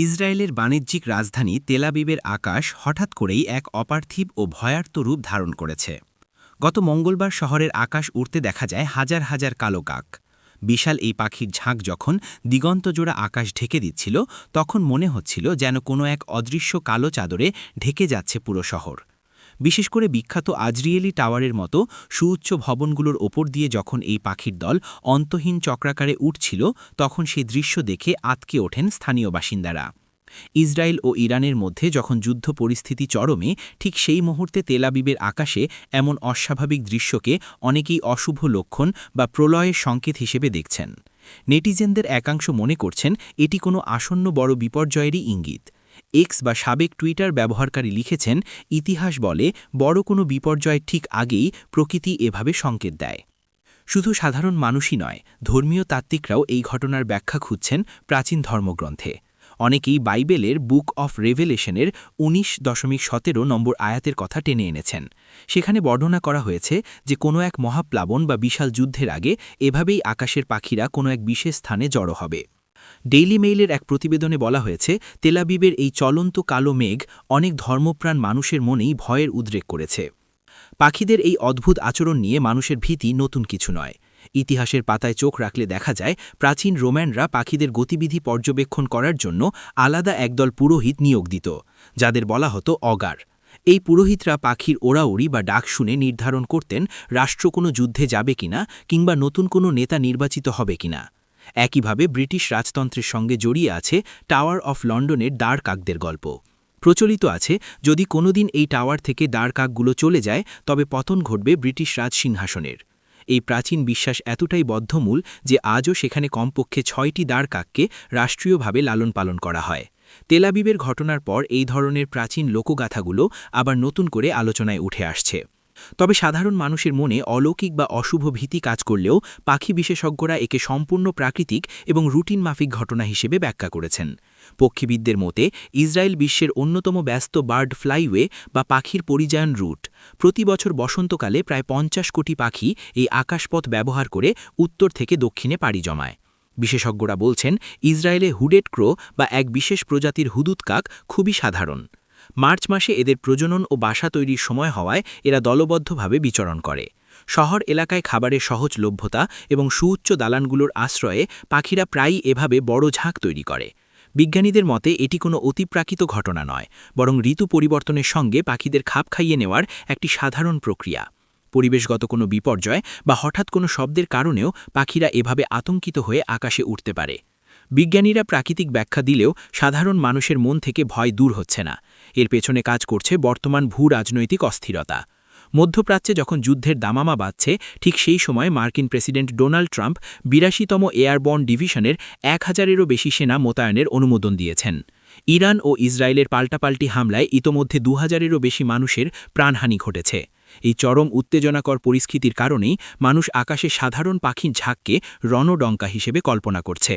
ইসরায়েলের বাণিজ্যিক রাজধানী তেল আবিবের আকাশ হঠাৎ করেই এক অপার্থিব ও ভয়ার্ত রূপ ধারণ করেছে। গত মঙ্গলবার শহরের আকাশ উড়তে দেখা যায় হাজার হাজার কালো কাক। বিশাল এই পাখির ঝাঁক যখন দিগন্তজোড়া আকাশ ঢেকে দিচ্ছিল, তখন মনে হচ্ছিল যেন কোনো এক অদৃশ্য কালো চাদরে ঢেকে যাচ্ছে পুরো শহর। বিশেষ করে বিখ্যাত আজরিয়েলি টাওয়ারের মতো সুউচ্চ ভবনগুলোর ওপর দিয়ে যখন এই পাখির দল অন্তহীন চক্রাকারে উঠছিল, তখন সেই দৃশ্য দেখে আঁতকে ওঠেন স্থানীয় বাসিন্দারা। ইসরায়েল ও ইরানের মধ্যে যখন যুদ্ধ পরিস্থিতি চরমে, ঠিক সেই মুহূর্তে তেল আবিবের আকাশে এমন অস্বাভাবিক দৃশ্যকে অনেকেই অশুভ লক্ষণ বা প্রলয়ের সংকেত হিসেবে দেখছেন। নেটিজেনদের একাংশ মনে করছেন এটি কোনো আসন্ন বড় বিপর্যয়েরই ইঙ্গিত। এক্স বা সাবেক টুইটার ব্যবহারকারী লিখেছেন, ইতিহাস বলে বড় কোনো বিপর্যয়ের ঠিক আগেই প্রকৃতি এভাবে সংকেত দেয়। শুধু সাধারণ মানুষই নয়, ধর্মীয় তাত্ত্বিকরাও এই ঘটনার ব্যাখ্যা খুঁজছেন প্রাচীন ধর্মগ্রন্থে। অনেকেই বাইবেলের বুক অফ রেভেলেশনের 19.17 নম্বর আয়াতের কথা টেনে এনেছেন। সেখানে বর্ণনা করা হয়েছে যে কোনো এক মহাপ্লাবন বা বিশাল যুদ্ধের আগে এভাবেই আকাশের পাখিরা কোনো এক বিশেষ স্থানে জড়ো হবে। ডেইলি মেইলের এক প্রতিবেদনে বলা হয়েছে, তেল আবিবের এই চলন্ত কালো মেঘ অনেক ধর্মপ্রাণ মানুষের মনেই ভয়ের উদ্রেক করেছে। পাখিদের এই অদ্ভুত আচরণ নিয়ে মানুষের ভীতি নতুন কিছু নয়। ইতিহাসের পাতায় চোখ রাখলে দেখা যায়, প্রাচীন রোম্যানরা পাখিদের গতিবিধি পর্যবেক্ষণ করার জন্য আলাদা একদল পুরোহিত নিয়োগ দিত, যাদের বলা হতো অগার। এই পুরোহিতরা পাখির ওড়াউড়ি বা ডাক শুনে নির্ধারণ করতেন রাষ্ট্র কোনো যুদ্ধে যাবে কিনা, কিংবা নতুন কোনো নেতা নির্বাচিত হবে কিনা। একইভাবে ব্রিটিশ রাজতন্ত্রের সঙ্গে জড়িয়ে আছে টাওয়ার অফ লন্ডনের দাঁড় কাকদের গল্প। প্রচলিত আছে, যদি কোনোদিন এই টাওয়ার থেকে দাঁড় কাকগুলো চলে যায়, তবে পতন ঘটবে ব্রিটিশ রাজ সিংহাসনের। এই প্রাচীন বিশ্বাস এতটাই বদ্ধমূল যে আজও সেখানে কমপক্ষে 6টি দাঁড় কাককে রাষ্ট্রীয়ভাবে লালন পালন করা হয়। তেল আবিবের ঘটনার পর এই ধরনের প্রাচীন লোকগাথাগুলো আবার নতুন করে আলোচনায় উঠে আসছে। তবে সাধারণ মানুষের মনে অলৌকিক বা অশুভ ভীতি কাজ করলেও পাখি বিশেষজ্ঞরা একে সম্পূর্ণ প্রাকৃতিক এবং রুটিন মাফিক ঘটনা হিসেবে ব্যাখ্যা করেছেন। পক্ষীবিদদের মতে, ইসরায়েল বিশ্বের অন্যতম ব্যস্ত বার্ড ফ্লাইওয়ে বা পাখির পরিযায়ন রুট। প্রতি বছর বসন্তকালে প্রায় 50 কোটি পাখি এই আকাশপথ ব্যবহার করে উত্তর থেকে দক্ষিণে পাড়ি জমায়। বিশেষজ্ঞরা বলছেন, ইসরায়েলে হুডেড ক্রো বা এক বিশেষ প্রজাতির হুদুদ কাক খুবই সাধারণ। মার্চ মাসে এদের প্রজনন ও বাসা তৈরির সময় হওয়ায় এরা দলবদ্ধভাবে বিচরণ করে। শহর এলাকায় খাবারের সহজলভ্যতা এবং সুউচ্চ দালানগুলোর আশ্রয়ে পাখিরা প্রায়ই এভাবে বড় ঝাঁক তৈরি করে। বিজ্ঞানীদের মতে এটি কোনো অতিপ্রাকৃত ঘটনা নয়, বরং ঋতু পরিবর্তনের সঙ্গে পাখিদের খাপ খাইয়ে নেওয়ার একটি সাধারণ প্রক্রিয়া। পরিবেশগত কোনো বিপর্যয় বা হঠাৎ কোনো শব্দের কারণেও পাখিরা এভাবে আতঙ্কিত হয়ে আকাশে উঠতে পারে। বিজ্ঞানীরা প্রাকৃতিক ব্যাখ্যা দিলেও সাধারণ মানুষের মন থেকে ভয় দূর হচ্ছে না। এর পেছনে কাজ করছে বর্তমান ভূ-রাজনৈতিক অস্থিরতা। মধ্যপ্রাচ্যে যখন যুদ্ধের দামামা বাজছে, ঠিক সেই সময় মার্কিন প্রেসিডেন্ট ডোনাল্ড ট্রাম্প 82তম এয়ারবর্ন ডিভিশনের 1000-এরও বেশি সেনা মোতায়েনের অনুমোদন দিয়েছেন। ইরান ও ইসরায়েলের পাল্টাপাল্টি হামলায় ইতোমধ্যে 2000-এরও বেশি মানুষের প্রাণহানি ঘটেছে। এই চরম উত্তেজনাকর পরিস্থিতির কারণেই মানুষ আকাশে সাধারণ পাখির ঝাঁককে রণডঙ্কা হিসেবে কল্পনা করছে।